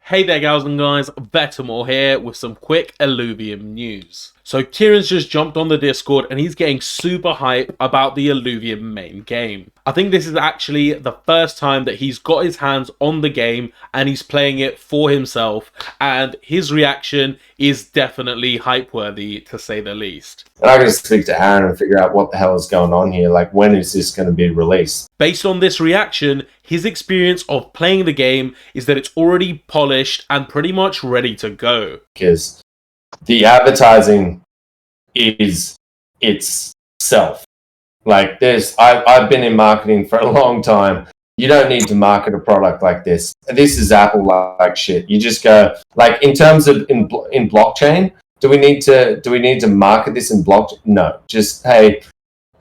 Hey there gals and guys, Vetemor here with some quick Illuvium news. So Kieran's just jumped on the Discord and he's getting super hype about the Illuvium main game. I think this is actually the first time that he's got his hands on the game and he's playing it for himself, and his reaction is definitely hype worthy to say the least. And I gotta speak to Aaron and figure out what the hell is going on here. Like, when is this going to be released? Based on this reaction, his experience of playing the game is that it's already polished and pretty much ready to go. Because the advertising is itself. Like this, I've been in marketing for a long time. You don't need to market a product like this. This is Apple like shit. You just go, like, in terms of in blockchain, do we need to market this in blockchain? No, just hey,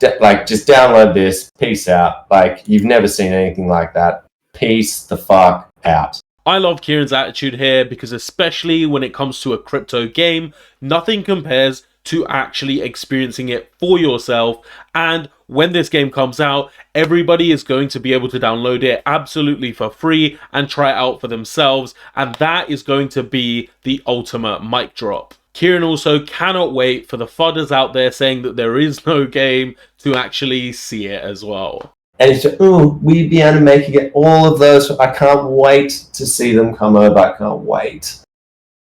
just download this. Peace out. Like, you've never seen anything like that. Peace the fuck out. I love Kieran's attitude here because, especially when it comes to a crypto game, nothing compares to actually experiencing it for yourself. And when this game comes out, everybody is going to be able to download it absolutely for free and try it out for themselves. And that is going to be the ultimate mic drop. Kieran also cannot wait for the fudders out there saying that there is no game to actually see it as well. And it's just, we'd be animating all of those. I can't wait to see them come over. I can't wait.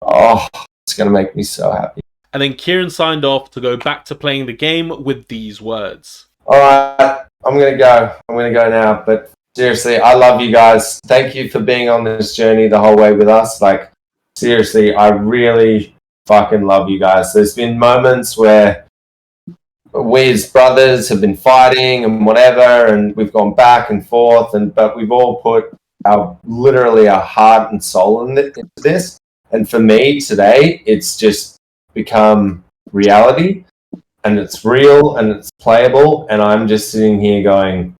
Oh, it's going to make me so happy. And then Kieran signed off to go back to playing the game with these words. All right, I'm going to go. I'm going to go now. But seriously, I love you guys. Thank you for being on this journey the whole way with us. Like, seriously, I really fucking love you guys. There's been moments where we as brothers have been fighting and whatever, and we've gone back and forth, but we've all put literally our heart and soul into this. And for me today, it's just become reality, and it's real and it's playable, and I'm just sitting here going,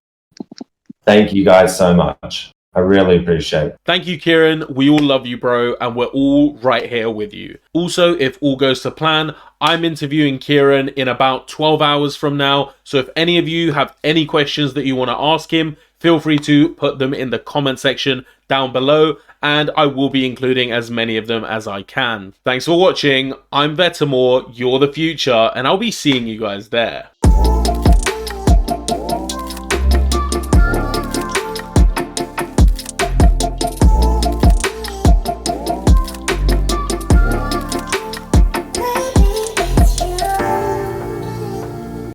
thank you guys so much. I really appreciate it. Thank you, Kieran. We all love you, bro, and we're all right here with you. Also, if all goes to plan, I'm interviewing Kieran in about 12 hours from now. So if any of you have any questions that you want to ask him, feel free to put them in the comment section down below, and I will be including as many of them as I can. Thanks for watching. I'm Vetemor, you're the future, and I'll be seeing you guys there.